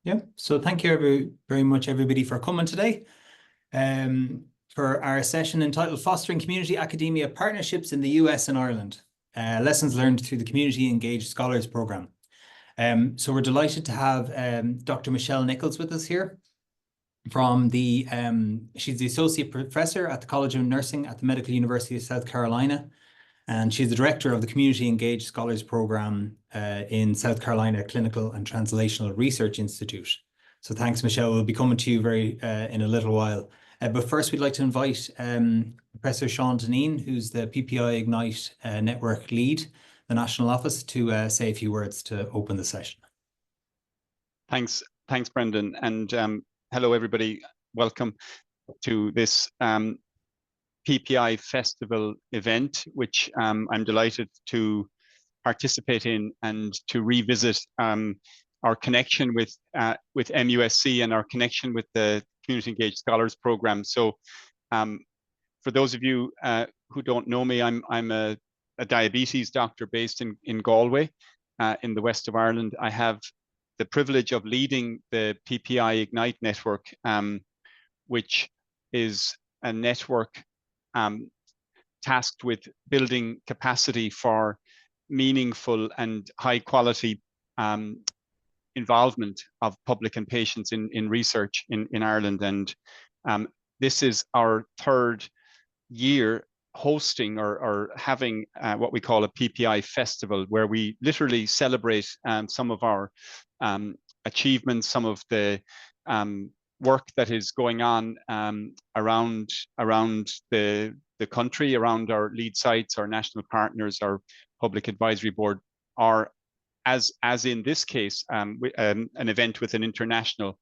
Yeah, so thank you very much, everybody, for coming today for our session entitled Fostering Community Academia Partnerships in the US and Ireland, Lessons Learned through the Community Engaged Scholars Programme. So we're delighted to have Dr. Michelle Nichols with us here from she's the Associate Professor at the College of Nursing at the Medical University of South Carolina. And she's the director of the Community Engaged Scholars Programme in South Carolina Clinical and Translational Research Institute. So thanks, Michelle. We'll be coming to you in a little while. But first, we'd like to invite Professor Sean Dineen, who's the PPI Ignite Network Lead, the National Office, to say a few words to open the session. Thanks, Brendan. And hello, everybody. Welcome to this PPI Festival event, which I'm delighted to participate in and to revisit our connection with MUSC and our connection with the Community Engaged Scholars Programme. So for those of you who don't know me, I'm a diabetes doctor based in Galway in the west of Ireland. I have the privilege of leading the PPI Ignite network, which is a network tasked with building capacity for meaningful and high quality involvement of public and patients in research in Ireland. And this is our third year hosting or having what we call a PPI festival, where we literally celebrate some of our achievements, some of the work that is going on around the country, around our lead sites, our national partners, our public advisory board, or as in this case, an event with an international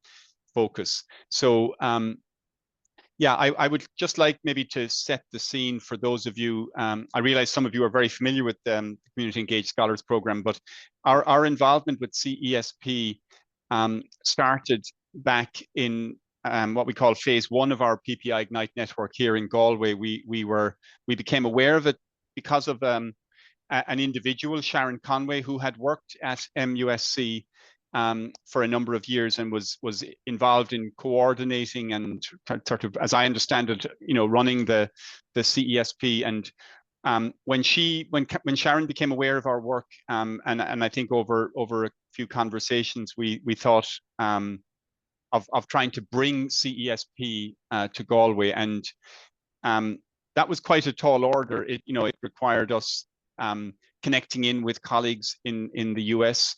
focus. So yeah, I would just like maybe to set the scene for those of you. I realize some of you are very familiar with the Community Engaged Scholars Programme, but our involvement with CES-P started back in what we call phase one of our PPI Ignite network here in Galway. We became aware of it because of an individual, Sharon Conway, who had worked at MUSC for a number of years and was involved in coordinating and sort of, as I understand it, running the CES-P. And when Sharon became aware of our work, and I think over a few conversations, we thought of trying to bring CES-P to Galway, and that was quite a tall order. It required us connecting in with colleagues in the US,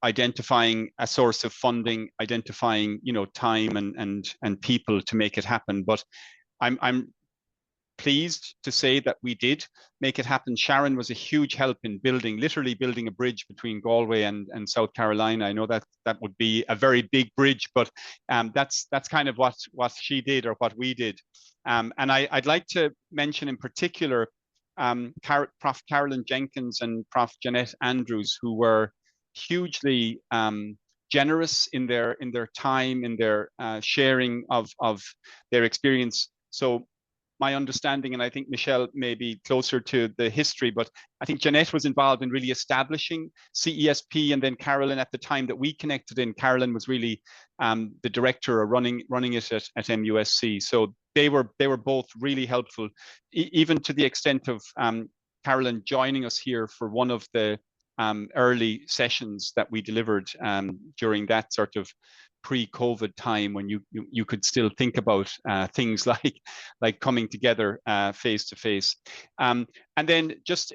identifying a source of funding, identifying time and people to make it happen. But I'm pleased to say that we did make it happen. Sharon was a huge help in literally building a bridge between Galway and South Carolina. I know that would be a very big bridge, but that's kind of what she did, or what we did. And I'd like to mention in particular Prof. Carolyn Jenkins and Prof. Jeanette Andrews, who were hugely generous in their time, in their sharing of their experience. So my understanding, and I think Michelle may be closer to the history, but I think Jeanette was involved in really establishing CES-P, and then Carolyn, at the time that we connected in, Carolyn was really the director, or running it at MUSC. So they were both really helpful, even to the extent of Carolyn joining us here for one of the early sessions that we delivered during that sort of pre-COVID time, when you could still think about things like coming together face to face. And then just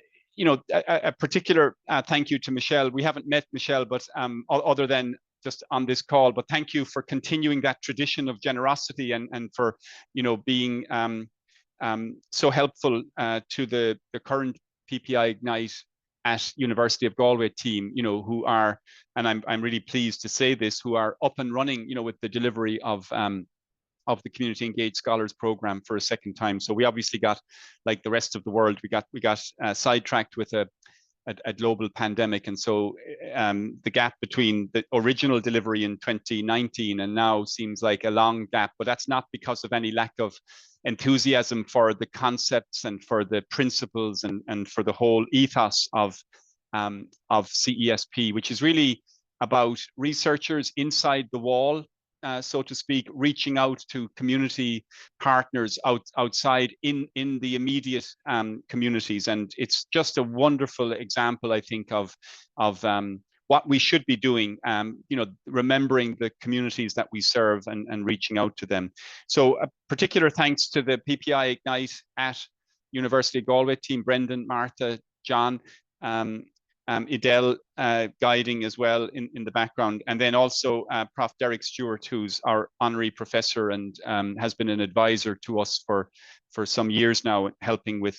a particular thank you to Michelle. We haven't met Michelle, but other than just on this call, but thank you for continuing that tradition of generosity and for being so helpful to the current PPI Ignite at University of Galway team, who are, and I'm really pleased to say this, who are up and running, with the delivery of the Community Engaged Scholars Programme for a second time. So we obviously got, like the rest of the world, we got sidetracked with a global pandemic, and so the gap between the original delivery in 2019 and now seems like a long gap. But that's not because of any lack of enthusiasm for the concepts and for the principles and for the whole ethos of CES-P, which is really about researchers inside the wall, so to speak, reaching out to community partners outside in the immediate communities. And it's just a wonderful example, I think, of what we should be doing, remembering the communities that we serve and reaching out to them. So a particular thanks to the PPI Ignite at University of Galway team, Brendan, Martha, John, Idel guiding as well in the background. And then also Prof. Derek Stewart, who's our honorary professor and has been an advisor to us for some years now, helping with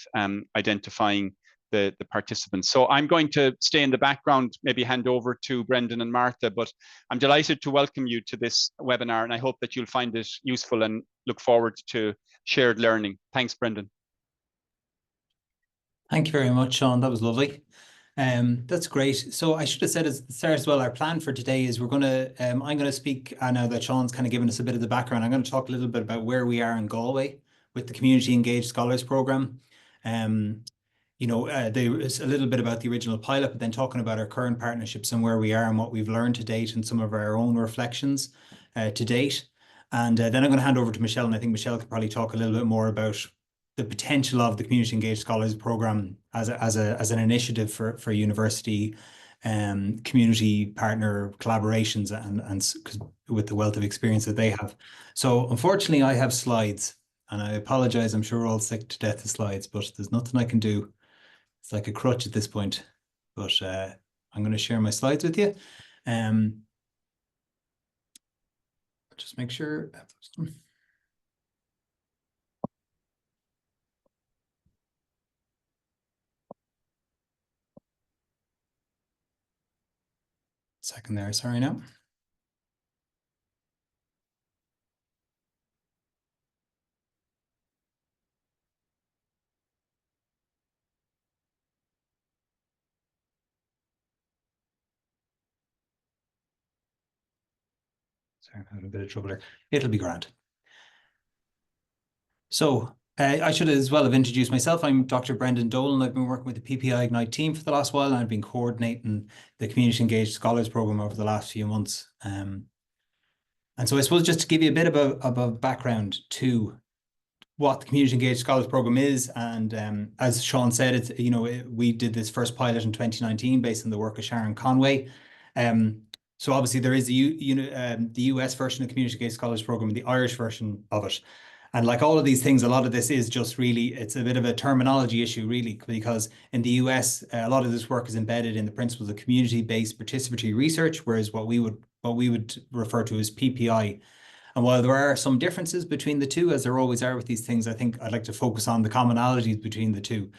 identifying the participants. So I'm going to stay in the background, maybe hand over to Brendan and Martha, but I'm delighted to welcome you to this webinar, and I hope that you'll find it useful and look forward to shared learning. Thanks, Brendan. Thank you very much, Sean. That was lovely. That's great. So I should have said at the start as well, our plan for today is I'm going to speak, now that Sean's kind of given us a bit of the background, I'm going to talk a little bit about where we are in Galway with the Community Engaged Scholars Programme. There is a little bit about the original pilot, but then talking about our current partnerships and where we are and what we've learned to date and some of our own reflections to date. And then I'm going to hand over to Michelle, and I think Michelle could probably talk a little bit more about the potential of the Community Engaged Scholars Programme as an initiative for university community partner collaborations and with the wealth of experience that they have. So unfortunately, I have slides, and I apologize. I'm sure we're all sick to death of slides, but there's nothing I can do. It's like a crutch at this point, but I'm going to share my slides with you. Just make sure. Second there, sorry now. Sorry, I'm having a bit of trouble here. It'll be grand. So I should as well have introduced myself. I'm Dr. Brendan Dolan. I've been working with the PPI Ignite team for the last while, and I've been coordinating the Community Engaged Scholars Programme over the last few months. And so I suppose just to give you a bit of a background to what the Community Engaged Scholars Programme is, and as Sean said, we did this first pilot in 2019 based on the work of Sharon Conway. So obviously there is the US version of the Community Engaged Scholars Programme, the Irish version of it. And like all of these things, a lot of this is just really, it's a bit of a terminology issue really, because in the US, a lot of this work is embedded in the principles of community-based participatory research, whereas what we would refer to as PPI. And while there are some differences between the two, as there always are with these things, I think I'd like to focus on the commonalities between the two.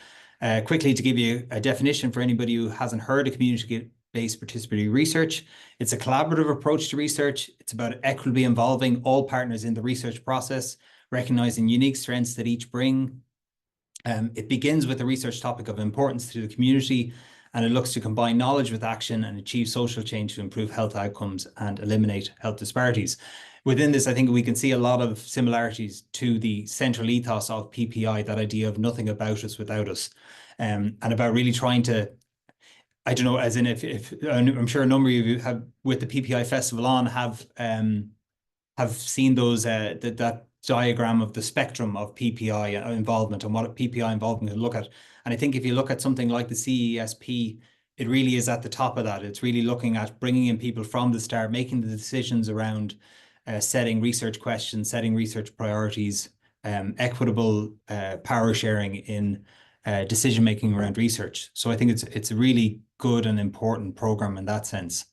Quickly, to give you a definition for anybody who hasn't heard of community-based participatory research, it's a collaborative approach to research. It's about equitably involving all partners in the research process, recognizing unique strengths that each bring. It begins with a research topic of importance to the community, and it looks to combine knowledge with action and achieve social change to improve health outcomes and eliminate health disparities. Within this, I think we can see a lot of similarities to the central ethos of PPI, that idea of nothing about us without us, and about really trying to, I don't know, as in if I'm sure a number of you have with the PPI Festival on have seen those that diagram of the spectrum of PPI involvement and what PPI involvement can look at. And I think if you look at something like the CES-P, it really is at the top of that. It's really looking at bringing in people from the start, making the decisions around setting research questions, setting research priorities, equitable power sharing in decision-making around research. So I think it's a really good and important program in that sense,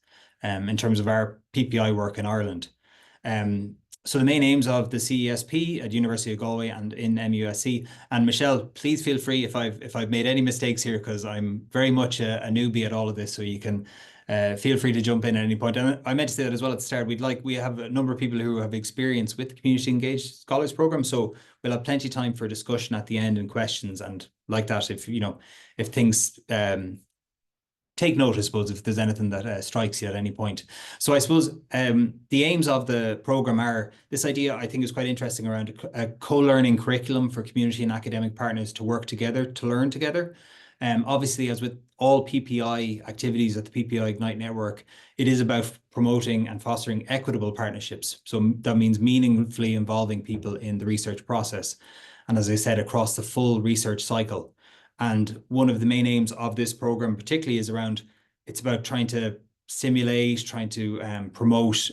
in terms of our PPI work in Ireland. So the main aims of the CES-P at University of Galway and in MUSC. And Michelle, please feel free if I've made any mistakes here, because I'm very much a newbie at all of this. So you can feel free to jump in at any point. And I meant to say that as well at the start. We have a number of people who have experience with the Community Engaged Scholars Programme. So we'll have plenty of time for discussion at the end and questions and like that. If things take note, I suppose, if there's anything that strikes you at any point. So I suppose the aims of the programme are this idea, I think, is quite interesting around a co-learning curriculum for community and academic partners to work together, to learn together. Obviously, as with all PPI activities at the PPI Ignite Network, it is about promoting and fostering equitable partnerships. So that means meaningfully involving people in the research process. And as I said, across the full research cycle. And one of the main aims of this program particularly is around, it's about trying to stimulate, trying to promote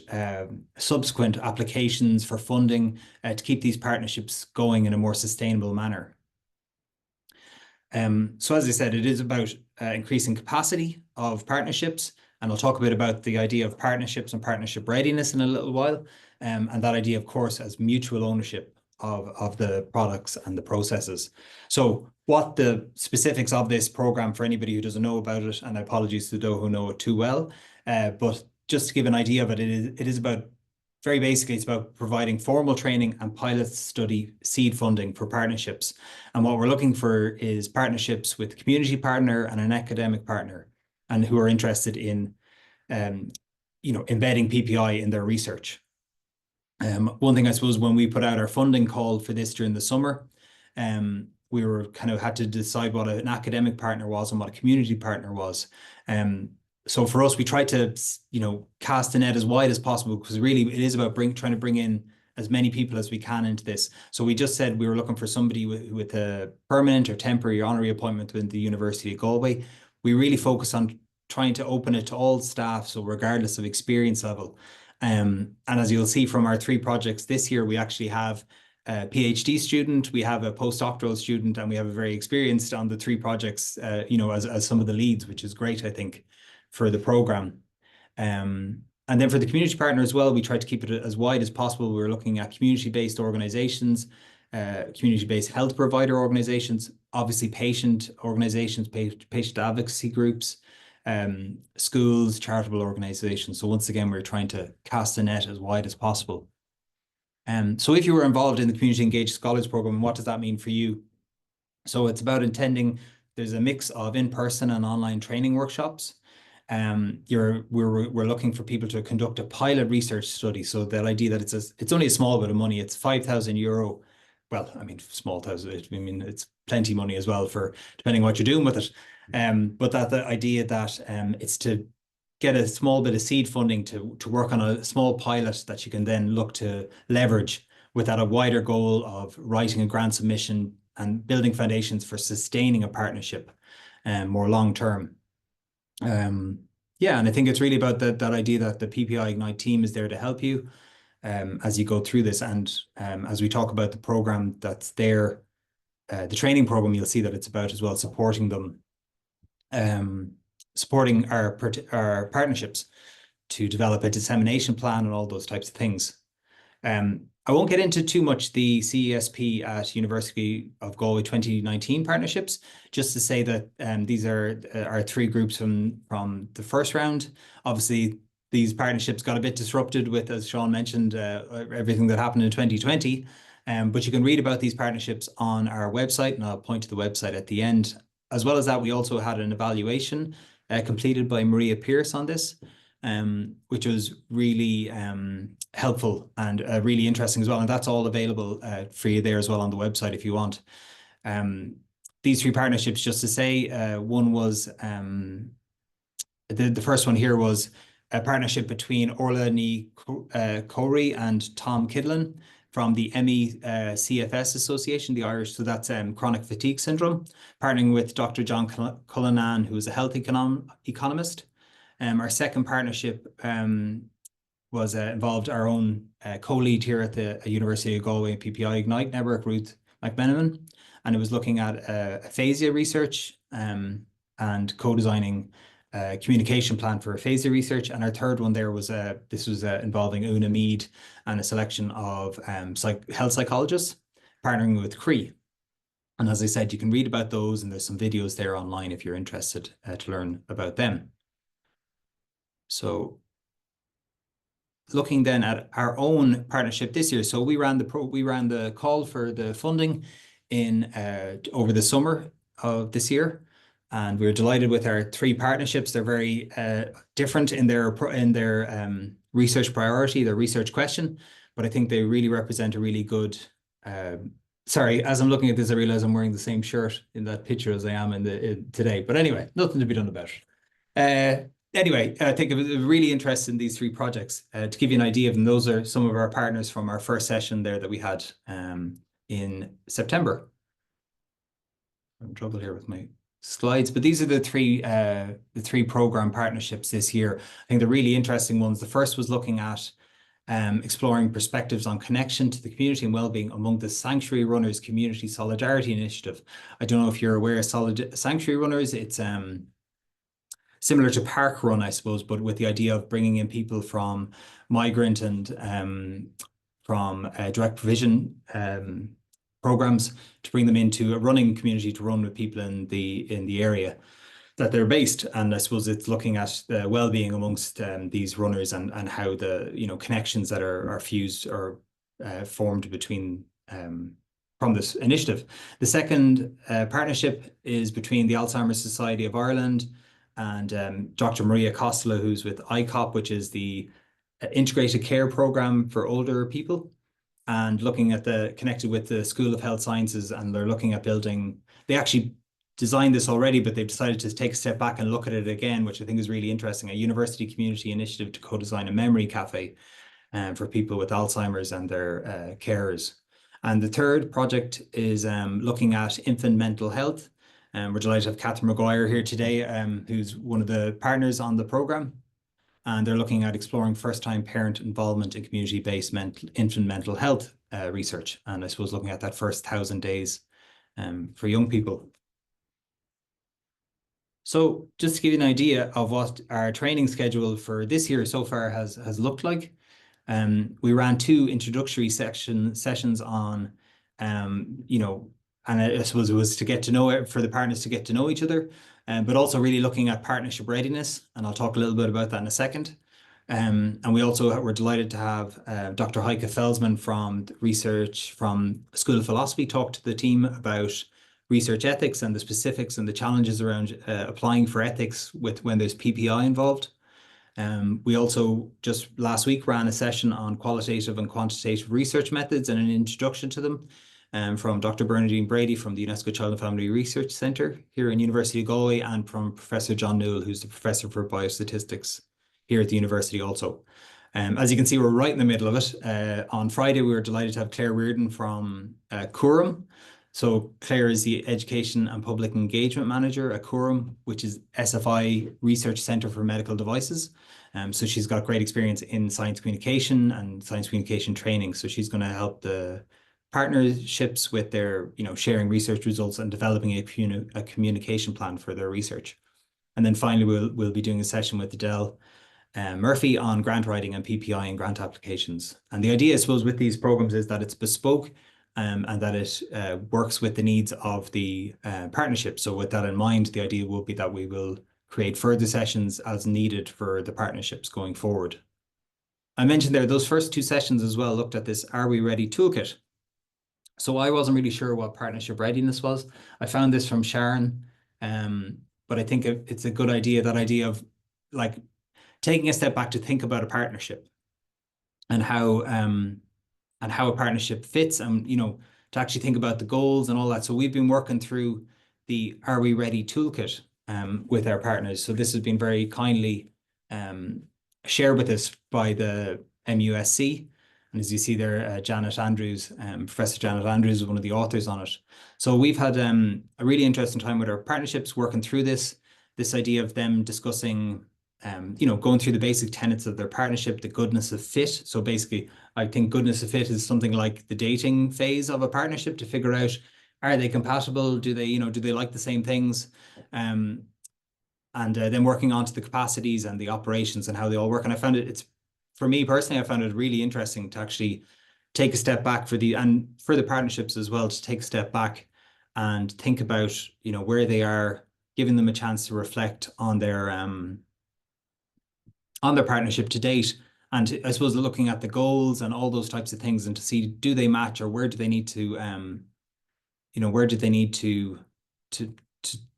subsequent applications for funding to keep these partnerships going in a more sustainable manner. So as I said, it is about increasing capacity of partnerships, and I'll talk a bit about the idea of partnerships and partnership readiness in a little while, and that idea, of course, as mutual ownership of the products and the processes. So what the specifics of this program for anybody who doesn't know about it, and apologies to those who know it too well, but just to give an idea of it, it is about, very basically, it's about providing formal training and pilot study seed funding for partnerships. And what we're looking for is partnerships with a community partner and an academic partner, and who are interested in, embedding PPI in their research. One thing, I suppose, when we put out our funding call for this during the summer, we were had to decide what an academic partner was and what a community partner was. So for us, we tried to, cast the net as wide as possible, because really it is about trying to bring in as many people as we can into this. So we just said we were looking for somebody with a permanent or temporary honorary appointment within the University of Galway. We really focus on trying to open it to all staff, so regardless of experience level. And as you'll see from our 3 projects this year, we actually have a PhD student, we have a postdoctoral student, and we have a very experienced on the 3 projects, as some of the leads, which is great, I think, for the program. And then for the community partner as well, we tried to keep it as wide as possible. We were looking at community-based organizations, community-based health provider organizations, obviously patient organizations, patient advocacy groups, schools, charitable organizations. So once again, we're trying to cast the net as wide as possible. So if you were involved in the Community Engaged Scholars Program, what does that mean for you? So it's about attending, there's a mix of in-person and online training workshops. We're looking for people to conduct a pilot research study. So the idea that it's only a small bit of money, it's €5,000. Well, I mean, small thousand, I mean, it's plenty money as well, for depending what you're doing with it. But that the idea that it's to get a small bit of seed funding to work on a small pilot that you can then look to leverage without a wider goal of writing a grant submission and building foundations for sustaining a partnership more long term. Yeah, and I think it's really about that idea that the PPI Ignite team is there to help you as you go through this. And as we talk about the program that's there, the training program, you'll see that it's about as well supporting them, supporting our partnerships to develop a dissemination plan and all those types of things. I won't get into too much the CES-P at University of Galway 2019 partnerships, just to say that these are our 3 groups from the first round. Obviously, these partnerships got a bit disrupted with, as Sean mentioned, everything that happened in 2020. But you can read about these partnerships on our website, and I'll point to the website at the end. As well as that, we also had an evaluation completed by Maria Pierce on this, which was really helpful and really interesting as well. And that's all available for you there as well on the website if you want. These 3 partnerships, just to say, one was, the first one here was a partnership between Orla Ní Corey and Tom Kidlin from the ME-CFS Association, the Irish, so that's chronic fatigue syndrome, partnering with Dr. John Cullinan, who is a health economist. Our second partnership was involved our own co-lead here at the University of Galway PPI Ignite Network, Ruth McMenamin, and it was looking at aphasia research and co-designing a communication plan for aphasia research. And our third one there was this was involving Una Mead and a selection of health psychologists partnering with CRE. And as I said, you can read about those, and there's some videos there online if you're interested to learn about them. So looking then at our own partnership this year, so we ran the call for the funding in over the summer of this year, and we were delighted with our 3 partnerships. They're very different in their research priority, their research question, but I think they really represent a really good Sorry, as I'm looking at this, I realize I'm wearing the same shirt in that picture as I am today. But anyway, nothing to be done about it. Anyway, I think it was really interested in these three projects. To give you an idea of them, those are some of our partners from our first session there that we had in September. I'm in trouble here with my slides, but these are the three program partnerships this year. I think the really interesting ones. The first was looking at exploring perspectives on connection to the community and well-being among the Sanctuary Runners Community Solidarity Initiative. I don't know if you're aware of Sanctuary Runners. It's similar to Park Run, I suppose, but with the idea of bringing in people from migrant and from direct provision programs to bring them into a running community to run with people in the area that they're based. And I suppose it's looking at the well-being amongst these runners and how the connections that are fused or formed between from this initiative. The second partnership is between the Alzheimer's Society of Ireland and Dr. Maria Costello, who's with ICOP, which is the integrated care program for older people, and looking at connected with the School of Health Sciences, and they're looking at building, they actually designed this already, but they've decided to take a step back and look at it again, which I think is really interesting, a university community initiative to co-design a memory cafe for people with Alzheimer's and their carers. And the third project is looking at infant mental health. We're delighted to have Catherine Maguire here today, who's one of the partners on the program. And they're looking at exploring first-time parent involvement in community-based infant mental health research. And I suppose looking at that first 1,000 days for young people. So just to give you an idea of what our training schedule for this year so far has looked like, we ran 2 introductory sessions on, and I suppose it was to get to know it, for the partners to get to know each other, but also really looking at partnership readiness. And I'll talk a little bit about that in a second. And we also were delighted to have Dr. Heike Felsman from research from School of Philosophy talk to the team about research ethics and the specifics and the challenges around applying for ethics when there's PPI involved. We also just last week ran a session on qualitative and quantitative research methods and an introduction to them from Dr. Bernadine Brady from the UNESCO Child and Family Research Centre here in University of Galway, and from Professor John Newell, who's the Professor for Biostatistics here at the university also. As you can see, we're right in the middle of it. On Friday, we were delighted to have Claire Reardon from Quorum. So Claire is the Education and Public Engagement Manager at Quorum, which is SFI Research Centre for Medical Devices. So she's got great experience in science communication and science communication training. So she's going to help the partnerships with their, sharing research results and developing a communication plan for their research. And then finally, we'll be doing a session with Adele Murphy on grant writing and PPI and grant applications. And the idea, I suppose, with these programs is that it's bespoke and that it works with the needs of the partnership. So with that in mind, the idea will be that we will create further sessions as needed for the partnerships going forward. I mentioned there, those first 2 sessions as well looked at this Are We Ready toolkit. So I wasn't really sure what partnership readiness was. I found this from Sharon, but I think it's a good idea, that idea of like taking a step back to think about a partnership and how a partnership fits, and to actually think about the goals and all that. So we've been working through the Are We Ready toolkit with our partners. So this has been very kindly shared with us by the MUSC. And as you see there, Janet Andrews, Professor Janet Andrews is one of the authors on it. So we've had a really interesting time with our partnerships working through this idea of them discussing going through the basic tenets of their partnership, the goodness of fit. So basically, I think goodness of fit is something like the dating phase of a partnership, to figure out, are they compatible? Do they like the same things? And then working on to the capacities and the operations and how they all work. And I found for me personally, I found it really interesting to actually take a step back and for the partnerships as well, to take a step back and think about, where they are, giving them a chance to reflect on their partnership to date. And I suppose looking at the goals and all those types of things, and to see, do they match, or where do they need to, to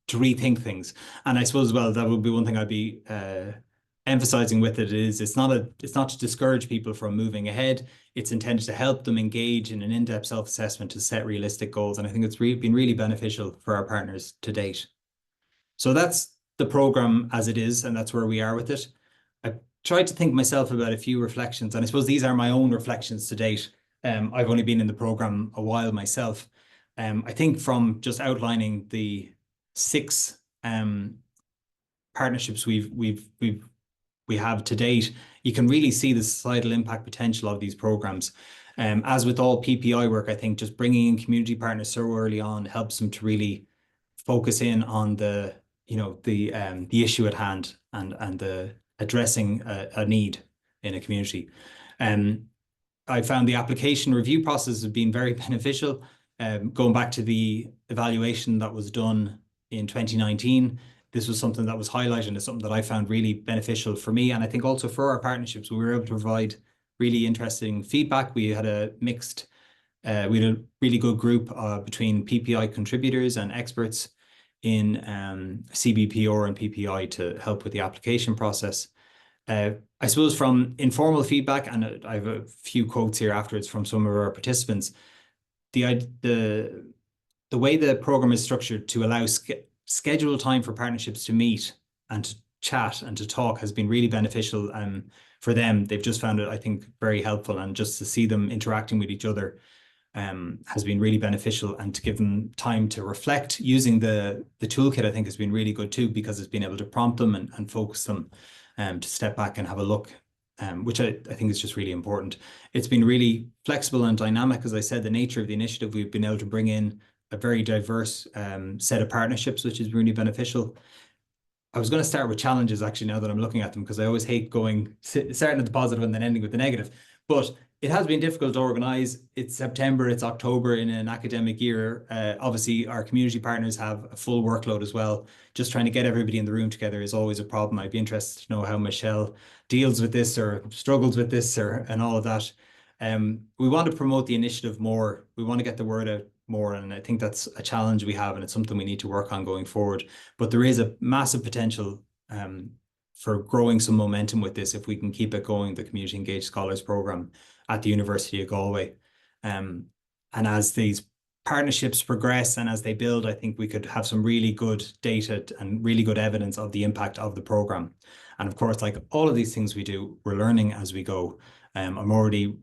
rethink things. And I suppose, well, that would be one thing I'd be emphasizing with it is it's not to discourage people from moving ahead. It's intended to help them engage in an in-depth self-assessment to set realistic goals. And I think it's been really beneficial for our partners to date. So that's the program as it is, and that's where we are with it. I tried to think myself about a few reflections, and I suppose these are my own reflections to date. I've only been in the program a while myself. I think from just outlining the 6 partnerships we have to date, you can really see the societal impact potential of these programs. As with all PPI work, I think just bringing in community partners so early on helps them to really focus in on the issue at hand and the addressing a need in a community. I found the application review process has been very beneficial. Going back to the evaluation that was done in 2019, this was something that was highlighted and it's something that I found really beneficial for me. And I think also for our partnerships, we were able to provide really interesting feedback. We had a really good group between PPI contributors and experts in CBPR and PPI to help with the application process. I suppose from informal feedback, and I have a few quotes here afterwards from some of our participants, the way the program is structured to allow scheduled time for partnerships to meet and to chat and to talk has been really beneficial for them. They've just found it, I think, very helpful, and just to see them interacting with each other has been really beneficial, and to give them time to reflect using the toolkit, I think, has been really good too, because it's been able to prompt them and focus them to step back and have a look, which I think is just really important. It's been really flexible and dynamic. As I said, the nature of the initiative, we've been able to bring in a very diverse set of partnerships, which is really beneficial. I was going to start with challenges, actually, now that I'm looking at them, because I always hate starting at the positive and then ending with the negative. But it has been difficult to organize. It's September, it's October in an academic year. Obviously, our community partners have a full workload as well. Just trying to get everybody in the room together is always a problem. I'd be interested to know how Michelle deals with this or struggles with this and all of that. We want to promote the initiative more. We want to get the word out more, and I think that's a challenge we have, and it's something we need to work on going forward. But there is a massive potential for growing some momentum with this if we can keep it going, the Community Engaged Scholars Programme at the University of Galway. And as these partnerships progress and as they build, I think we could have some really good data and really good evidence of the impact of the programme. And of course, like all of these things we do, we're learning as we go. I've already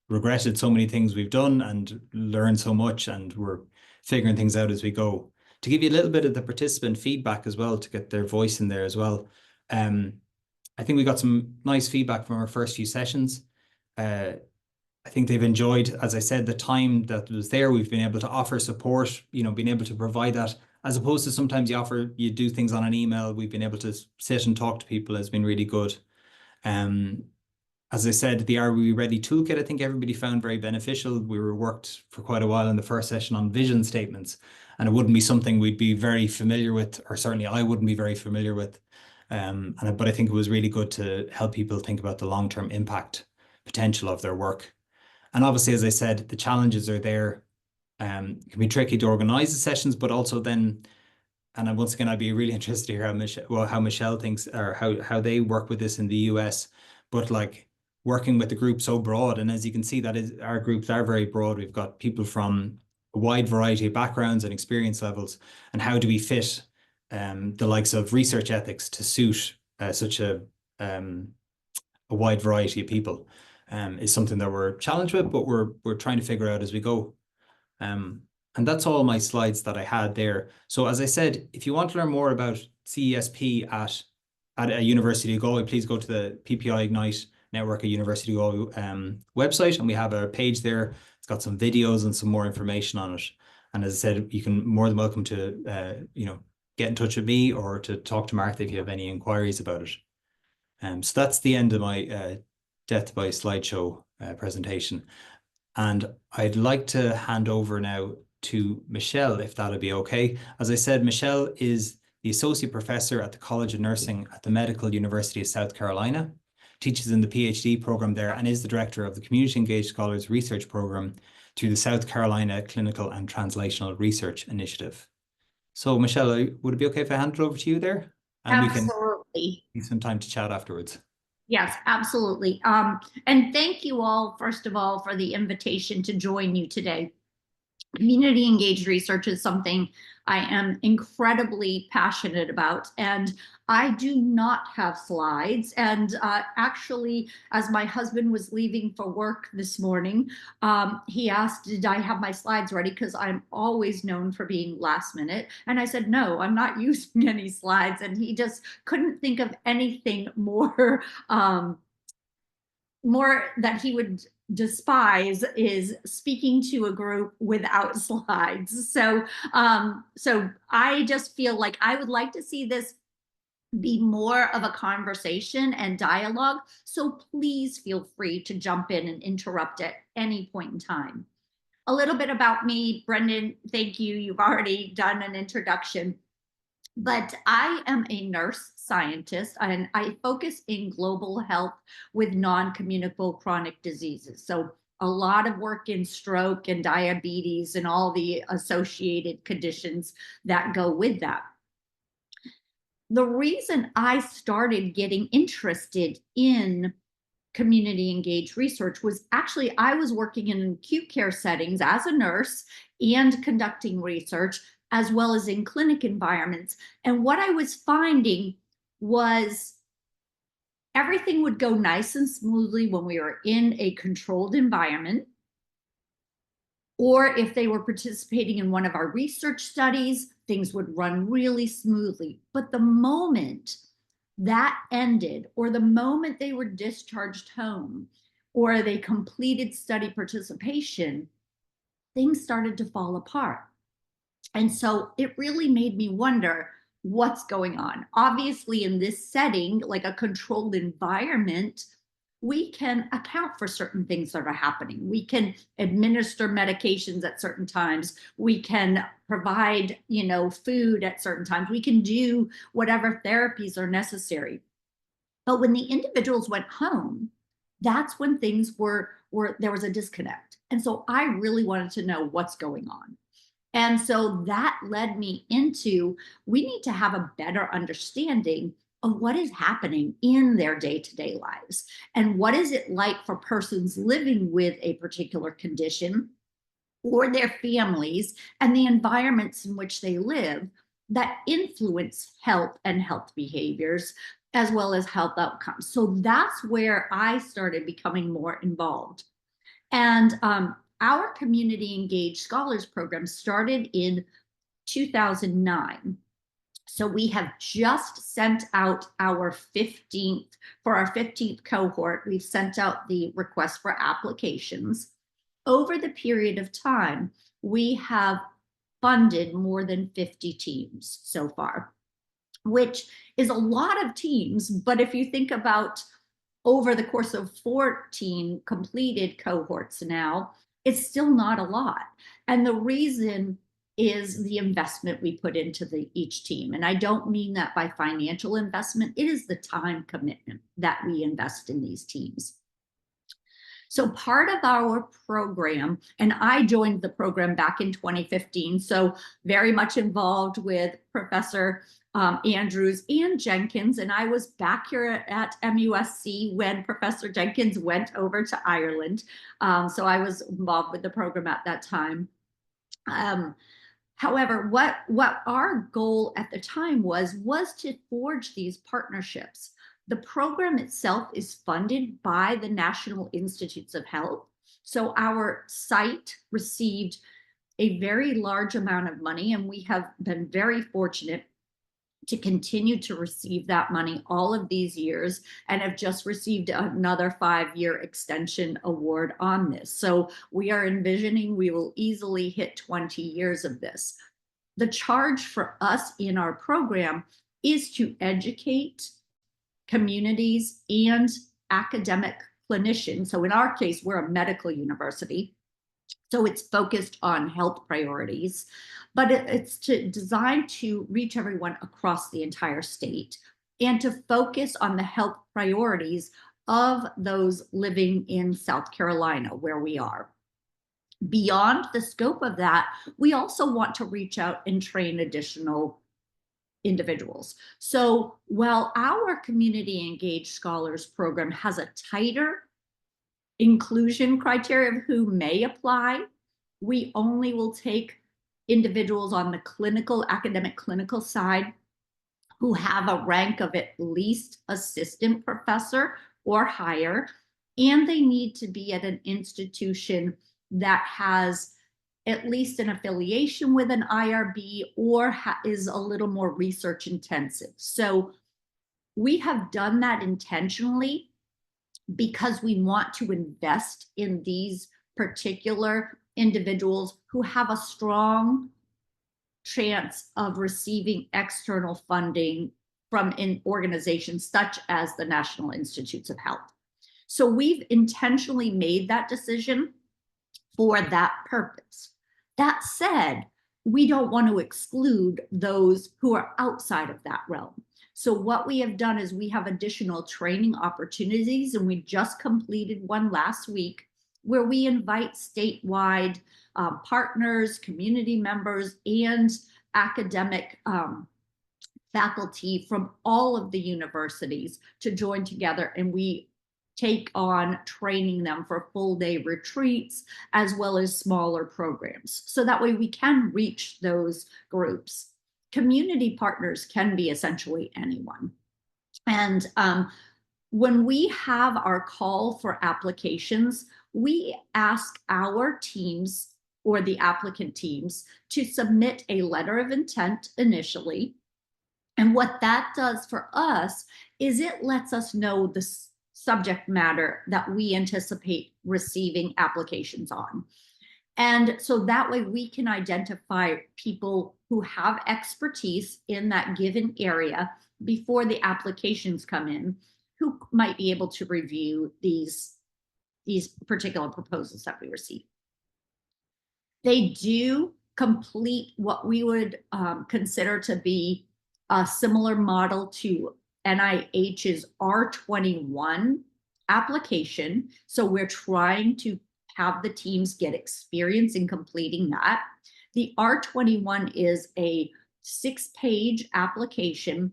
regretted so many things we've done and learned so much, and we're figuring things out as we go. To give you a little bit of the participant feedback as well, to get their voice in there as well. I think we got some nice feedback from our first few sessions. I think they've enjoyed, as I said, the time that was there. We've been able to offer support, being able to provide that, as opposed to sometimes you do things on an email. We've been able to sit and talk to people has been really good. As I said, the Are We Ready toolkit, I think everybody found very beneficial. We worked for quite a while in the first session on vision statements, and it wouldn't be something we'd be very familiar with, or certainly I wouldn't be very familiar with. But I think it was really good to help people think about the long-term impact potential of their work. And obviously, as I said, the challenges are there. It can be tricky to organize the sessions, but also then, and once again, I'd be really interested to hear how Michelle thinks, or how they work with this in the US. But like working with the group so broad, and as you can see, our groups are very broad. We've got people from a wide variety of backgrounds and experience levels, and how do we fit the likes of research ethics to suit such a wide variety of people is something that we're challenged with, but we're trying to figure out as we go. And that's all my slides that I had there. So as I said, if you want to learn more about CES-P at a University of Galway, please go to the PPI Ignite Network at University of Galway website, and we have a page there. It's got some videos and some more information on it. And as I said, you can more than welcome to get in touch with me or to talk to Martha if you have any inquiries about it. So that's the end of my Death by Slideshow presentation. And I'd like to hand over now to Michelle, if that'll be okay. As I said, Michelle is the Associate Professor at the College of Nursing at the Medical University of South Carolina, teaches in the PhD program there, and is the Director of the Community Engaged Scholars Research Program through the South Carolina Clinical and Translational Research Initiative. So Michelle, would it be okay if I hand it over to you there? And Absolutely. Need some time to chat afterwards. Yes, absolutely. And thank you all, first of all, for the invitation to join you today. Community engaged research is something I am incredibly passionate about, and I do not have slides. And actually, as my husband was leaving for work this morning, he asked, did I have my slides ready? Because I'm always known for being last minute. And I said, no, I'm not using any slides. And he just couldn't think of anything more that he would despise is speaking to a group without slides. So I just feel like I would like to see this be more of a conversation and dialogue. So please feel free to jump in and interrupt at any point in time. A little bit about me, Brendan, thank you. You've already done an introduction. But I am a nurse scientist, and I focus in global health with non-communicable chronic diseases. So a lot of work in stroke and diabetes and all the associated conditions that go with that. The reason I started getting interested in community engaged research was actually I was working in acute care settings as a nurse and conducting research, as well as in clinic environments. And what I was finding was everything would go nice and smoothly when we were in a controlled environment, or if they were participating in one of our research studies, things would run really smoothly. But the moment that ended, or the moment they were discharged home, or they completed study participation, things started to fall apart. And so it really made me wonder what's going on. Obviously, in this setting, like a controlled environment, we can account for certain things that are happening. We can administer medications at certain times. We can provide, food at certain times. We can do whatever therapies are necessary. But when the individuals went home, that's when things were there was a disconnect. And so I really wanted to know what's going on. And so that led me into, we need to have a better understanding of what is happening in their day-to-day lives. And what is it like for persons living with a particular condition, or their families, and the environments in which they live that influence health and health behaviors, as well as health outcomes. So that's where I started becoming more involved. And our Community Engaged Scholars Program started in 2009. So we have just sent out our 15th, for our 15th cohort, we've sent out the request for applications. Over the period of time, we have funded more than 50 teams so far, which is a lot of teams. But if you think about over the course of 14 completed cohorts now, it's still not a lot. And the reason is the investment we put into each team. And I don't mean that by financial investment, it is the time commitment that we invest in these teams. So part of our program, and I joined the program back in 2015, so very much involved with Professor Andrews and Jenkins, and I was back here at MUSC when Professor Jenkins went over to Ireland. So I was involved with the program at that time. However, what our goal at the time was to forge these partnerships. The program itself is funded by the National Institutes of Health. So our site received a very large amount of money, and we have been very fortunate to continue to receive that money all of these years, and have just received another 5-year extension award on this. So we are envisioning we will easily hit 20 years of this. The charge for us in our program is to educate communities and academic clinicians. So in our case, we're a medical university, so it's focused on health priorities, but it's designed to reach everyone across the entire state and to focus on the health priorities of those living in South Carolina, where we are. Beyond the scope of that, we also want to reach out and train additional individuals. So while our Community Engaged Scholars program has a tighter inclusion criteria of who may apply, we only will take individuals on the academic clinical side who have a rank of at least assistant professor or higher, and they need to be at an institution that has at least an affiliation with an IRB or is a little more research intensive. So we have done that intentionally because we want to invest in these particular individuals who have a strong chance of receiving external funding from organizations such as the National Institutes of Health. So we've intentionally made that decision for that purpose. That said, we don't want to exclude those who are outside of that realm. So what we have done is we have additional training opportunities, and we just completed one last week where we invite statewide partners, community members, and academic faculty from all of the universities to join together, and we take on training them for full-day retreats as well as smaller programs. So that way we can reach those groups. Community partners can be essentially anyone. And when we have our call for applications, we ask our teams or the applicant teams to submit a letter of intent initially. And what that does for us is it lets us know the subject matter that we anticipate receiving applications on. And so that way we can identify people who have expertise in that given area before the applications come in, who might be able to review these particular proposals that we receive. They do complete what we would consider to be a similar model to NIH's R21 application. So we're trying to have the teams get experience in completing that. The R21 is a 6-page application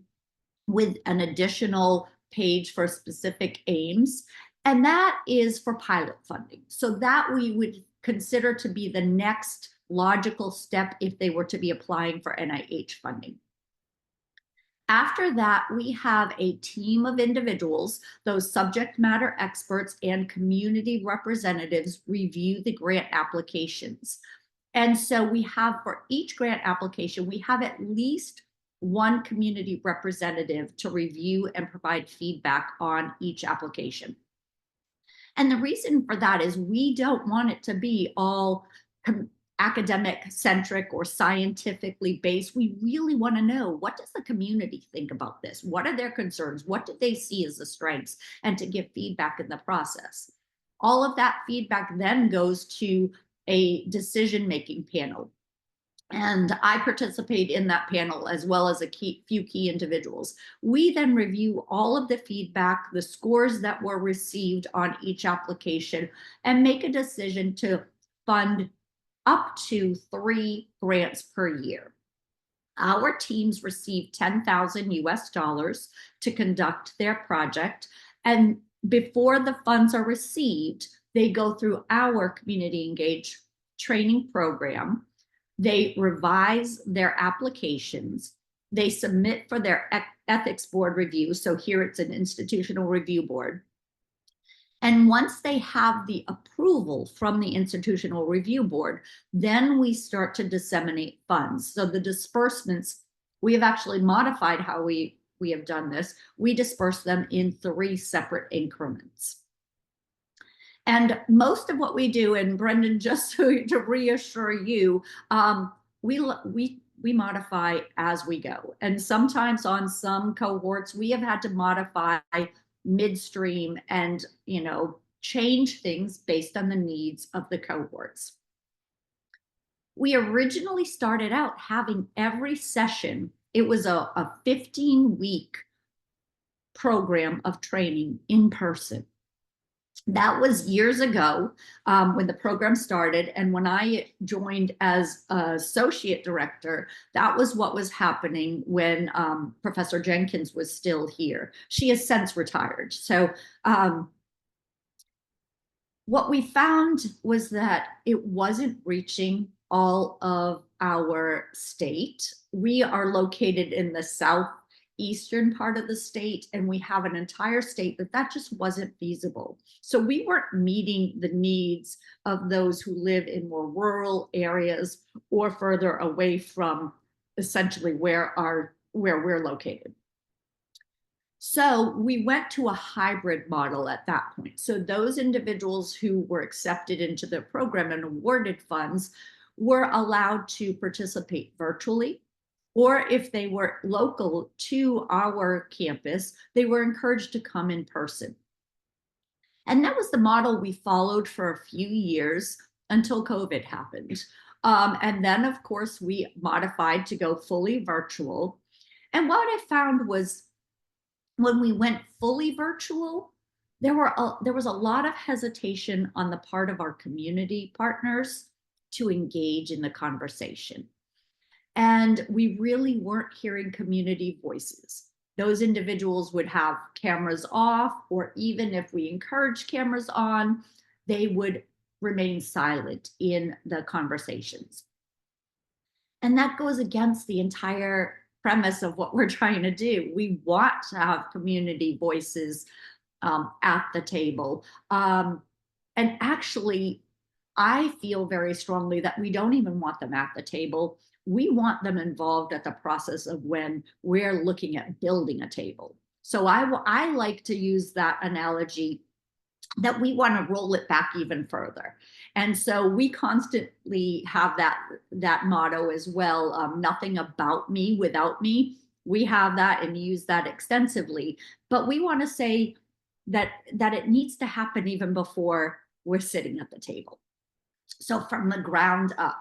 with an additional page for specific aims, and that is for pilot funding. So that we would consider to be the next logical step if they were to be applying for NIH funding. After that, we have a team of individuals, those subject matter experts and community representatives review the grant applications. And so we have, for each grant application, we have at least one community representative to review and provide feedback on each application. And the reason for that is we don't want it to be all academic centric or scientifically based. We really want to know, what does the community think about this? What are their concerns? What do they see as the strengths? And to give feedback in the process. All of that feedback then goes to a decision-making panel. And I participate in that panel as well as few key individuals. We then review all of the feedback, the scores that were received on each application, and make a decision to fund up to 3 grants per year. Our teams receive $10,000 US to conduct their project. And before the funds are received, they go through our Community Engaged training program. They revise their applications. They submit for their ethics board review. So here it's an institutional review board. And once they have the approval from the institutional review board, then we start to disseminate funds. So the disbursements, we have actually modified how we have done this. We disperse them in 3 separate increments. And most of what we do, and Brendan, just to reassure you, we modify as we go. And sometimes on some cohorts, we have had to modify midstream and, change things based on the needs of the cohorts. We originally started out having every session, it was a 15-week program of training in person. That was years ago when the program started. And when I joined as associate director, that was what was happening when Professor Jenkins was still here. She has since retired. So what we found was that it wasn't reaching all of our state. We are located in the southeastern part of the state, and we have an entire state that just wasn't feasible. So we weren't meeting the needs of those who live in more rural areas or further away from essentially where we're located. So we went to a hybrid model at that point. So those individuals who were accepted into the program and awarded funds were allowed to participate virtually, or if they were local to our campus, they were encouraged to come in person. And that was the model we followed for a few years until COVID happened. And then, of course, we modified to go fully virtual. And what I found was when we went fully virtual, there was a lot of hesitation on the part of our community partners to engage in the conversation. And we really weren't hearing community voices. Those individuals would have cameras off, or even if we encouraged cameras on, they would remain silent in the conversations. And that goes against the entire premise of what we're trying to do. We want to have community voices at the table. And actually, I feel very strongly that we don't even want them at the table. We want them involved at the process of when we're looking at building a table. So I like to use that analogy that we want to roll it back even further. And so we constantly have that motto as well, nothing about me without me. We have that and use that extensively, but we want to say that it needs to happen even before we're sitting at the table. So from the ground up.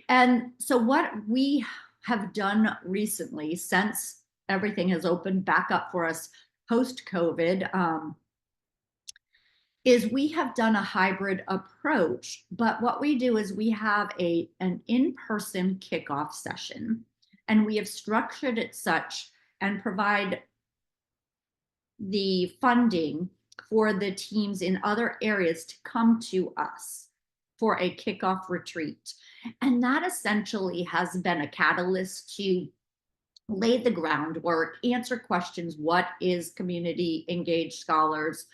And so what we have done recently, since everything has opened back up for us post-COVID, is we have done a hybrid approach. But what we do is we have an in-person kickoff session, and we have structured it such and provide the funding for the teams in other areas to come to us for a kickoff retreat. And that essentially has been a catalyst to lay the groundwork, answer questions, what is community engaged scholars,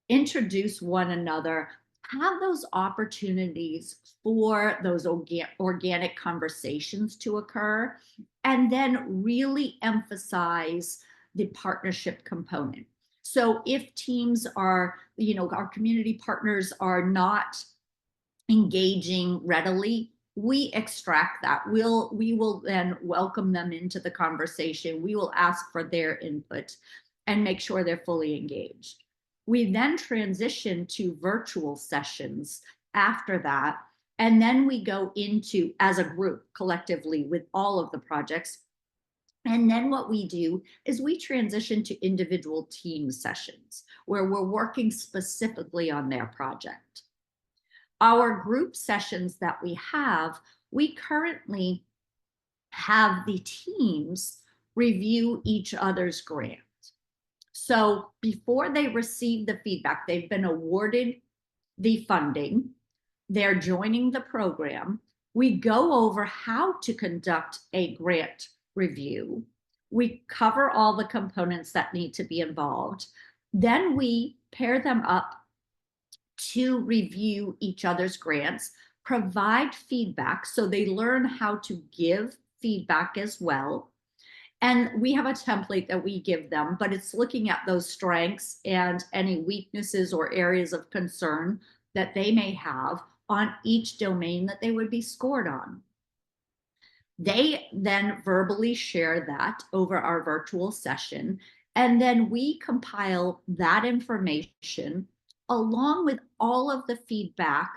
introduce one another, have those opportunities for those organic conversations to occur, and then really emphasize the partnership component. So if teams are, our community partners are not engaging readily, we extract that. We will then welcome them into the conversation. We will ask for their input and make sure they're fully engaged. We then transition to virtual sessions after that. And then we go into, as a group, collectively with all of the projects. And then what we do is we transition to individual team sessions where we're working specifically on their project. Our group sessions that we currently have the teams review each other's grant. So before they receive the feedback, they've been awarded the funding, they're joining the program. We go over how to conduct a grant review. We cover all the components that need to be involved. Then we pair them up to review each other's grants, provide feedback so they learn how to give feedback as well. And we have a template that we give them, but it's looking at those strengths and any weaknesses or areas of concern that they may have on each domain that they would be scored on. They then verbally share that over our virtual session, and then we compile that information along with all of the feedback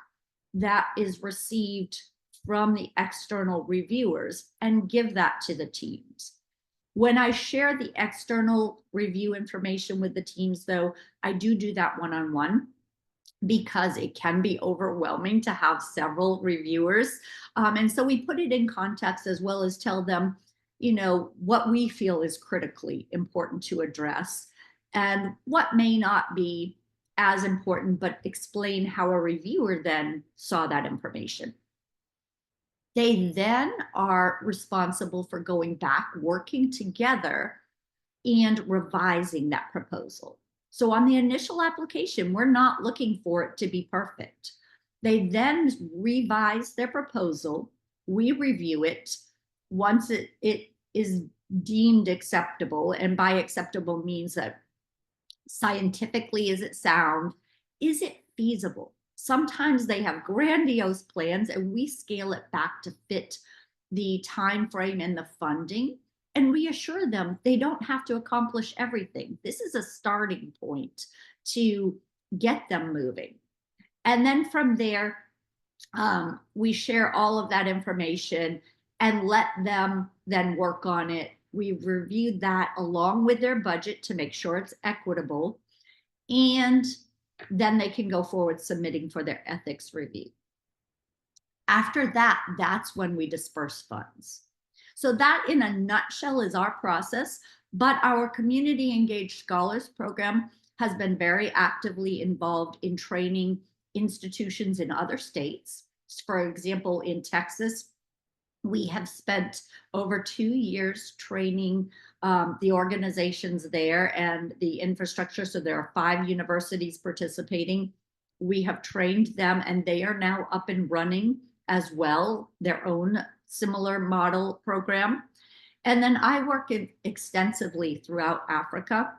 that is received from the external reviewers and give that to the teams. When I share the external review information with the teams, though, I do that one-on-one. because it can be overwhelming to have several reviewers. And so we put it in context as well as tell them, you know, what we feel is critically important to address and what may not be as important, but explain how a reviewer then saw that information. They then are responsible for going back, working together, and revising that proposal. So on the initial application, we're not looking for it to be perfect. They then revise their proposal. We review it. Once it is deemed acceptable, and by acceptable means that scientifically, is it sound? Is it feasible? Sometimes they have grandiose plans and we scale it back to fit the time frame and the funding and reassure them they don't have to accomplish everything. This is a starting point to get them moving. And then from there, we share all of that information and let them then work on it. We've reviewed that along with their budget to make sure it's equitable. And then they can go forward submitting for their ethics review. After that, that's when we disperse funds. So that in a nutshell is our process, but our Community Engaged Scholars program has been very actively involved in training institutions in other states. For example, in Texas, we have spent over 2 years training the organizations there and the infrastructure. So there are 5 universities participating. We have trained them and they are now up and running as well, their own similar model program. And then I work extensively throughout Africa,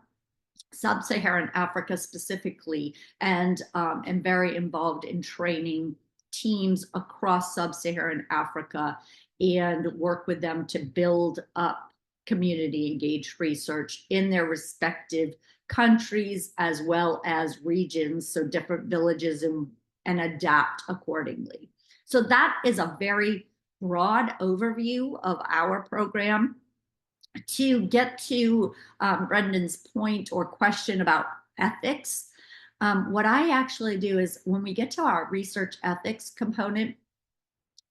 Sub-Saharan Africa specifically, and am very involved in training teams across Sub-Saharan Africa and work with them to build up community engaged research in their respective countries as well as regions, so different villages, and adapt accordingly. So that is a very broad overview of our program. To get to Brendan's point or question about ethics, what I actually do is when we get to our research ethics component,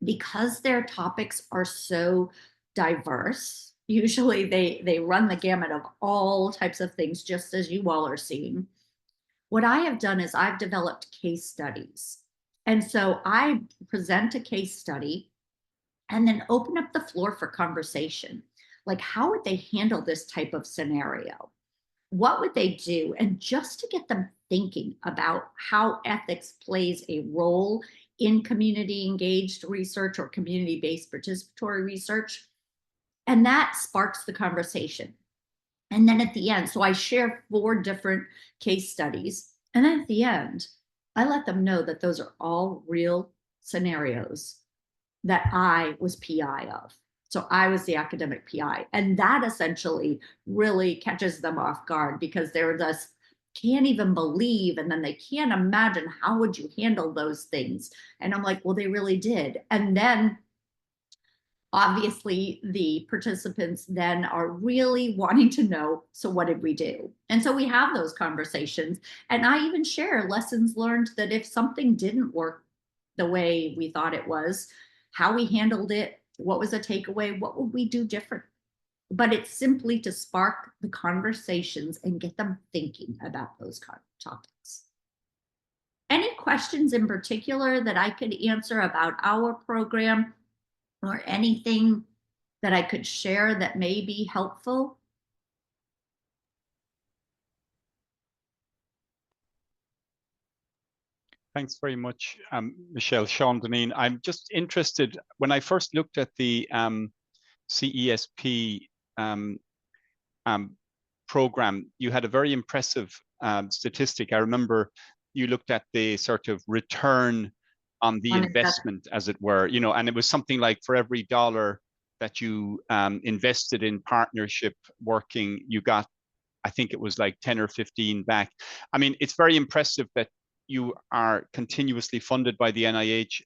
because their topics are so diverse, usually they run the gamut of all types of things, just as you all are seeing. What I have done is I've developed case studies. And so I present a case study and then open up the floor for conversation. Like, how would they handle this type of scenario? What would they do? And just to get them thinking about how ethics plays a role in community engaged research or community-based participatory research. And that sparks the conversation. And then at the end, so I share 4 different case studies. And then at the end, I let them know that those are all real scenarios that I was PI of. So I was the academic PI. And that essentially really catches them off guard because they're just can't even believe, and then they can't imagine how would you handle those things. And I'm like, well, they really did. And then obviously the participants then are really wanting to know, so what did we do? And so we have those conversations. And I even share lessons learned that if something didn't work the way we thought it was, how we handled it, what was a takeaway, what would we do different? But it's simply to spark the conversations and get them thinking about those topics. Any questions in particular that I could answer about our program or anything that I could share that may be helpful? Thanks very much, Michelle. Sean, Deneen, I'm just interested, when I first looked at the CES-P program, you had a very impressive statistic. I remember you looked at the sort of return on the investment, as it were, you know, and it was something like for every dollar that you invested in partnership working, you got, I think it was like 10 or 15 back. I mean, it's very impressive that you are continuously funded by the NIH,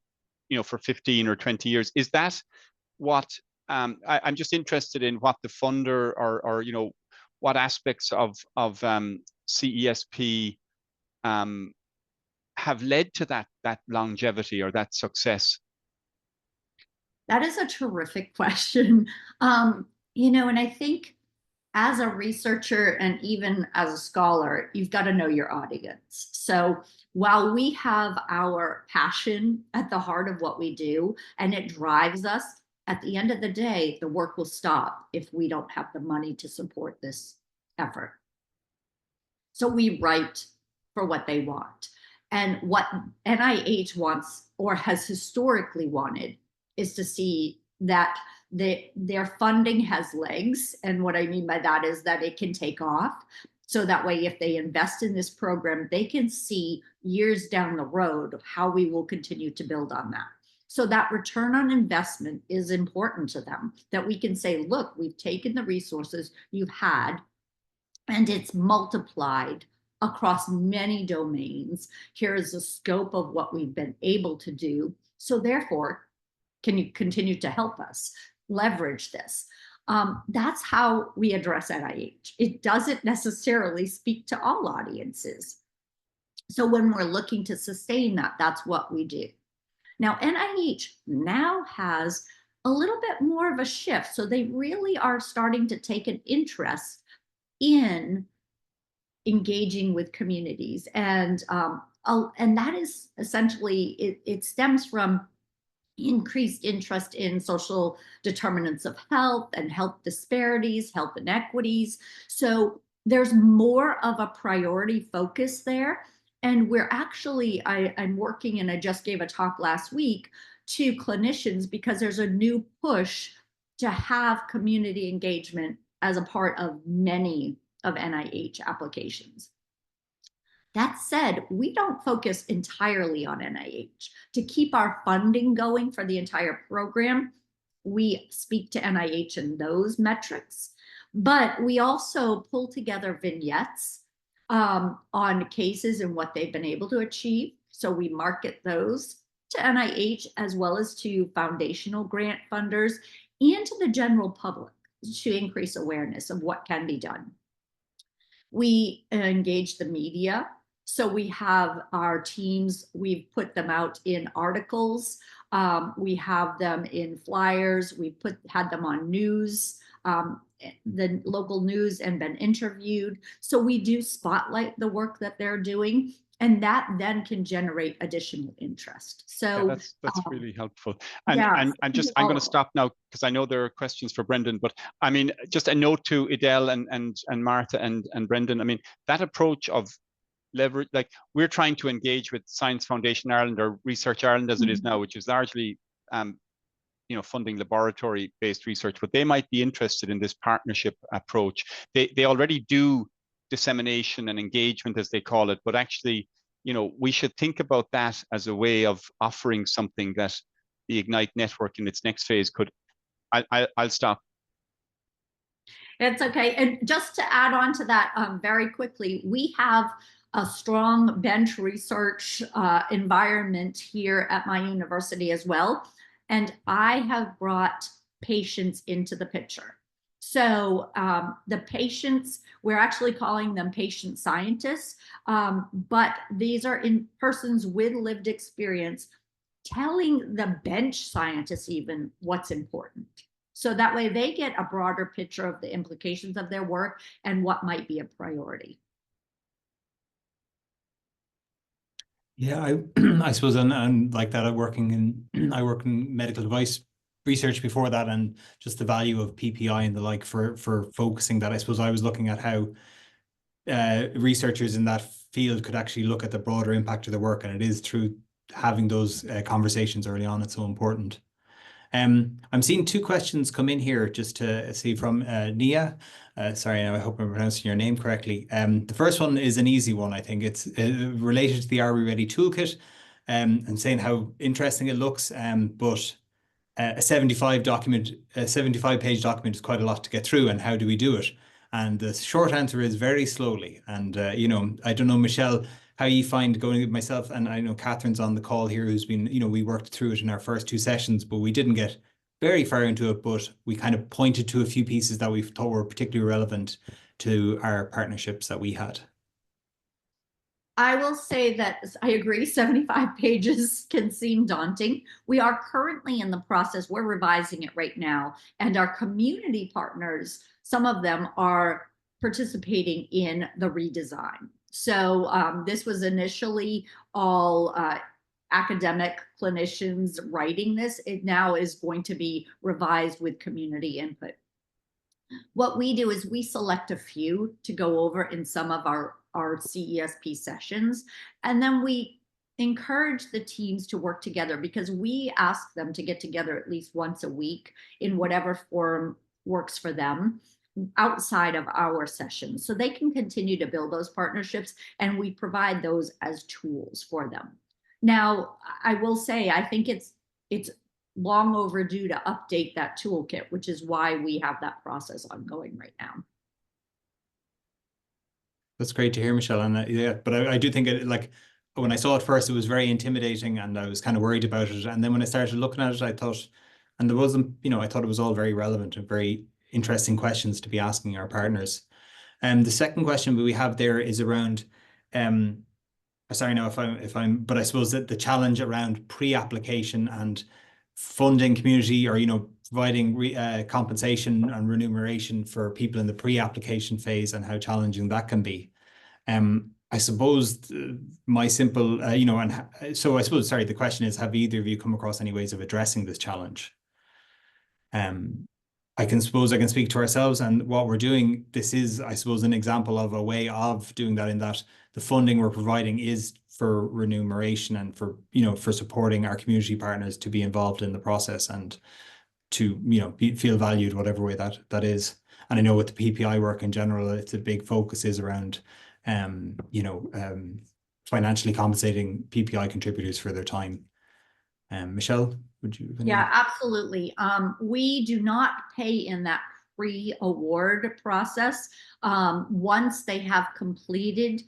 you know, for 15 or 20 years. Is that what, I'm just interested in what the funder or you know, what aspects of CES-P have led to that longevity or that success? That is a terrific question. And I think as a researcher and even as a scholar, you've got to know your audience. So while we have our passion at the heart of what we do and it drives us, at the end of the day, the work will stop if we don't have the money to support this effort. So we write for what they want. And what NIH wants or has historically wanted is to see that their funding has legs. And what I mean by that is that it can take off. So that way, if they invest in this program, they can see years down the road how we will continue to build on that. So that return on investment is important to them, that we can say, look, we've taken the resources you've had and it's multiplied across many domains. Here is the scope of what we've been able to do. So therefore, can you continue to help us leverage this? That's how we address NIH. It doesn't necessarily speak to all audiences. So when we're looking to sustain that, that's what we do. Now, NIH now has a little bit more of a shift. So they really are starting to take an interest in engaging with communities. And that is essentially, it stems from increased interest in social determinants of health and health disparities, health inequities. So there's more of a priority focus there. And we're actually, I'm working, and I just gave a talk last week to clinicians because there's a new push to have community engagement as a part of many of NIH applications. That said, we don't focus entirely on NIH. To keep our funding going for the entire program, we speak to NIH in those metrics, but we also pull together vignettes on cases and what they've been able to achieve. So we market those to NIH as well as to foundational grant funders and to the general public to increase awareness of what can be done. We engage the media. So we have our teams, we've put them out in articles, we have them in flyers, we had them on news, the local news, and been interviewed. So we do spotlight the work that they're doing, and that then can generate additional interest. So yeah, that's really helpful. And yeah, I'm going to stop now because I know there are questions for Brendan, but I mean, just a note to Edel and Martha and Brendan. I mean, that approach of leverage, like we're trying to engage with Science Foundation Ireland or Research Ireland as it is now, which is largely funding laboratory-based research, but they might be interested in this partnership approach. They already do dissemination and engagement, as they call it, but actually, we should think about that as a way of offering something that the Ignite network in its next phase could. I'll stop. It's okay. And just to add on to that very quickly, we have a strong bench research environment here at my university as well. And I have brought patients into the picture. So the patients, we're actually calling them patient scientists, but these are persons with lived experience telling the bench scientists even what's important. So that way they get a broader picture of the implications of their work and what might be a priority. Yeah, I suppose, and like that, I work in medical device research before that, and just the value of PPI and the like for focusing that. I suppose I was looking at how researchers in that field could actually look at the broader impact of their work, and it is through having those conversations early on. It's so important. I'm seeing two questions come in here just to see from Nia. Sorry, I hope I'm pronouncing your name correctly. The first one is an easy one, I think. It's related to the Are We Ready toolkit and saying how interesting it looks, but a 75-page document is quite a lot to get through, and how do we do it? And the short answer is very slowly. And, I don't know, Michelle, how you find going with myself, and I know Catherine's on the call here who's been, we worked through it in our first two sessions, but we didn't get very far into it, but we kind of pointed to a few pieces that we thought were particularly relevant to our partnerships that we had. I will say that I agree, 75 pages can seem daunting. We are currently in the process, we're revising it right now, and our community partners, some of them are participating in the redesign. So this was initially all academic clinicians writing this. It now is going to be revised with community input. What we do is we select a few to go over in some of our CES-P sessions, and then we encourage the teams to work together, because we ask them to get together at least once a week in whatever form works for them outside of our sessions, so they can continue to build those partnerships, and we provide those as tools for them. Now, I will say, I think it's long overdue to update that toolkit, which is why we have that process ongoing right now. That's great to hear, Michelle. And yeah, but I do think it, like, when I saw it first, it was very intimidating and I was kind of worried about it. And then when I started looking at it, I thought, and there wasn't, I thought it was all very relevant and very interesting questions to be asking our partners. And the second question we have there is around, sorry, no, but I suppose that the challenge around pre-application and funding community, or, providing compensation and remuneration for people in the pre-application phase, and how challenging that can be. I suppose my simple, so I suppose, sorry, the question is, have either of you come across any ways of addressing this challenge? I can speak to ourselves and what we're doing. This is, I suppose, an example of a way of doing that, in that the funding we're providing is for remuneration and for, for supporting our community partners to be involved in the process and to, feel valued, whatever way that is. And I know with the PPI work in general, it's a big focus is around, financially compensating PPI contributors for their time. Michelle, would you? Yeah, absolutely. We do not pay in that pre-award process. Once they have completed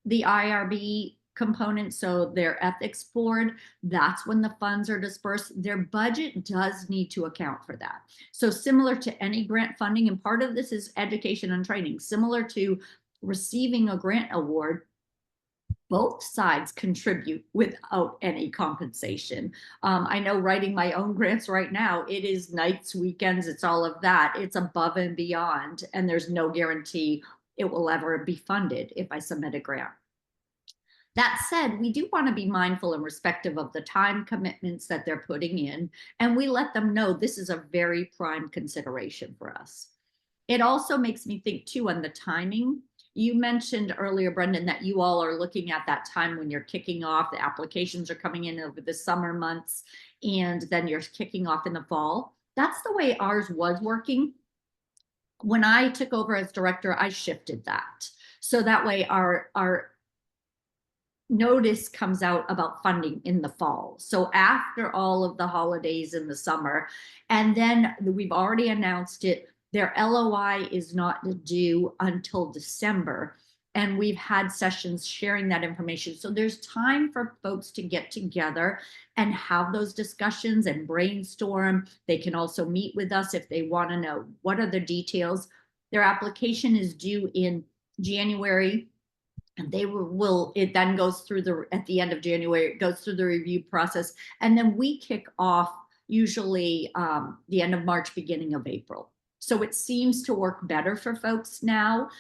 the IRB component, so their ethics board, that's when the funds are dispersed. Their budget does need to account for that. So similar to any grant funding, and part of this is education and training, similar to receiving a grant award, both sides contribute without any compensation. I know writing my own grants right now, it is nights, weekends, it's all of that. It's above and beyond, and there's no guarantee it will ever be funded if I submit a grant. That said, we do want to be mindful and respectful of the time commitments that they're putting in, and we let them know this is a very prime consideration for us. It also makes me think too on the timing. You mentioned earlier, Brendan, that you all are looking at that time when you're kicking off, the applications are coming in over the summer months, and then you're kicking off in the fall. That's the way ours was working. When I took over as director, I shifted that. So that way our notice comes out about funding in the fall. So after all of the holidays in the summer, and then we've already announced it, their LOI is not due until December. And we've had sessions sharing that information. So there's time for folks to get together and have those discussions and brainstorm. They can also meet with us if they want to know what are the details. Their application is due in January. And it then goes through at the end of January, it goes through the review process. And then we kick off usually the end of March, beginning of April. So it seems to work better for folks now.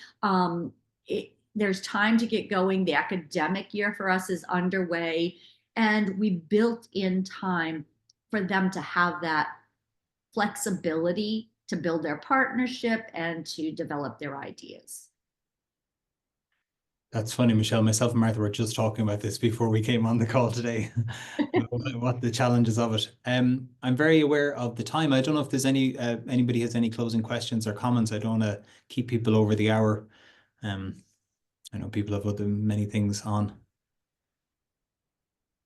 There's time to get going. The academic year for us is underway, and we built in time for them to have that flexibility to build their partnership and to develop their ideas. That's funny, Michelle. Myself and Martha were just talking about this before we came on the call today, what the challenges of it. I'm very aware of the time. I don't know if there's anybody has any closing questions or comments. I don't want to keep people over the hour. I know people have many things on.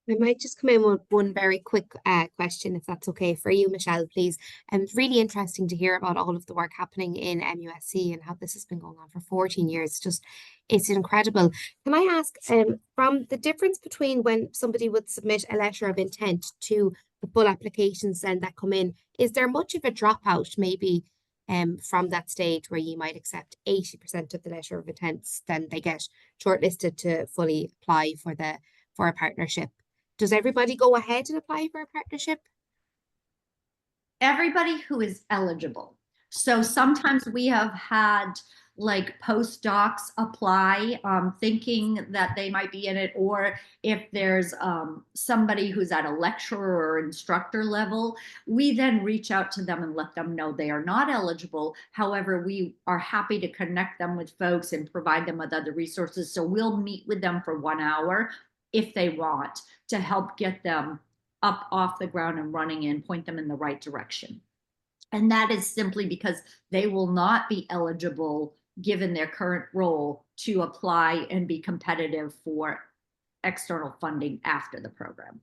I might just come in with one very quick question, if that's okay for you, Michelle, please. It's really interesting to hear about all of the work happening in MUSC and how this has been going on for 14 years. It's incredible. Can I ask, from the difference between when somebody would submit a letter of intent to the full applications then that come in, is there much of a dropout maybe from that stage where you might accept 80% of the letter of intents, then they get shortlisted to fully apply for a partnership. Does everybody go ahead and apply for a partnership? Everybody who is eligible. So sometimes we have had like postdocs apply, thinking that they might be in it, or if there's somebody who's at a lecturer or instructor level, we then reach out to them and let them know they are not eligible. However, we are happy to connect them with folks and provide them with other resources. So we'll meet with them for 1 hour if they want, to help get them up off the ground and running and point them in the right direction. And that is simply because they will not be eligible, given their current role, to apply and be competitive for external funding after the program.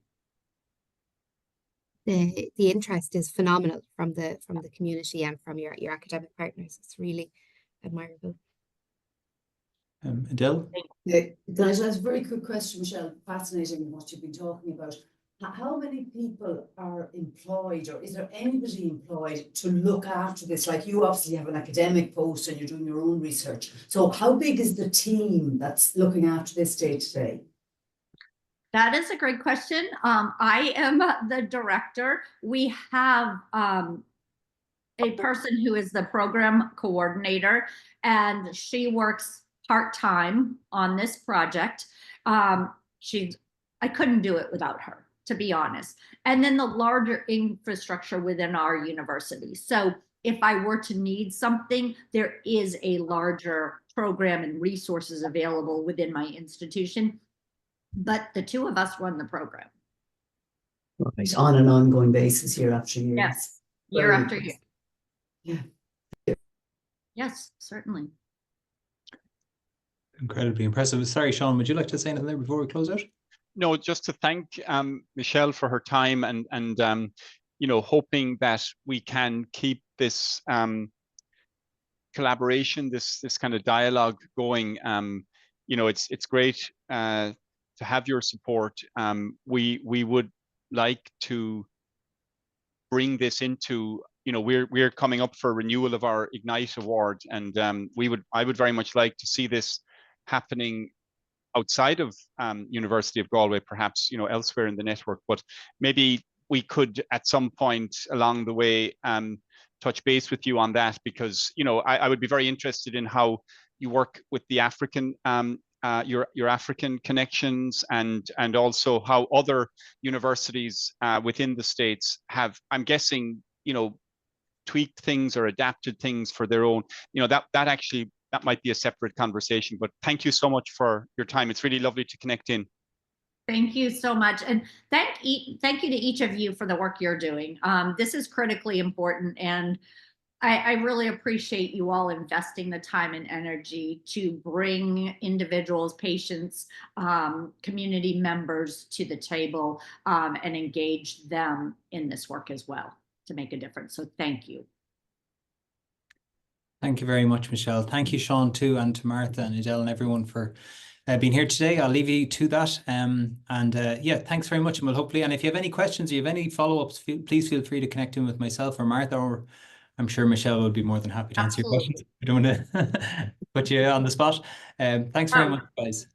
The interest is phenomenal from the community and from your academic partners. It's really admirable. Adele? Can I just ask a very quick question, Michelle? Fascinating what you've been talking about. How many people are employed, or is there anybody employed to look after this? Like, you obviously have an academic post and you're doing your own research. So how big is the team that's looking after this day to day? That is a great question. I am the director. We have a person who is the program coordinator, and she works part-time on this project. I couldn't do it without her, to be honest. And then the larger infrastructure within our university. So if I were to need something, there is a larger program and resources available within my institution. But the two of us run the program. Right, on an ongoing basis, year after year. Yes, year after year. Yeah. Yes, certainly. Incredibly impressive. Sorry, Sean, would you like to say anything there before we close out? No, just to thank Michelle for her time, and hoping that we can keep this collaboration, this kind of dialogue going. It's great to have your support. We would like to bring this into, we're coming up for renewal of our Ignite Award, and I would very much like to see this happening outside of University of Galway, perhaps elsewhere in the network. But maybe we could at some point along the way touch base with you on that, because I would be very interested in how you work with the African your African connections, and also how other universities within the States have, I'm guessing, tweaked things or adapted things for their own. That might be a separate conversation. But thank you so much for your time. It's really lovely to connect in. Thank you so much. And thank you to each of you for the work you're doing. This is critically important, and I really appreciate you all investing the time and energy to bring individuals, patients, community members to the table, and engage them in this work as well to make a difference. So thank you. Thank you very much, Michelle. Thank you, Sean, too, and to Martha and Adele and everyone for being here today. I'll leave you to that. Yeah, thanks very much. And we'll hopefully, and if you have any questions, you have any follow-ups, please feel free to connect in with myself or Martha, or I'm sure Michelle will be more than happy to answer your questions. I don't want to put you on the spot. Thanks very much, guys.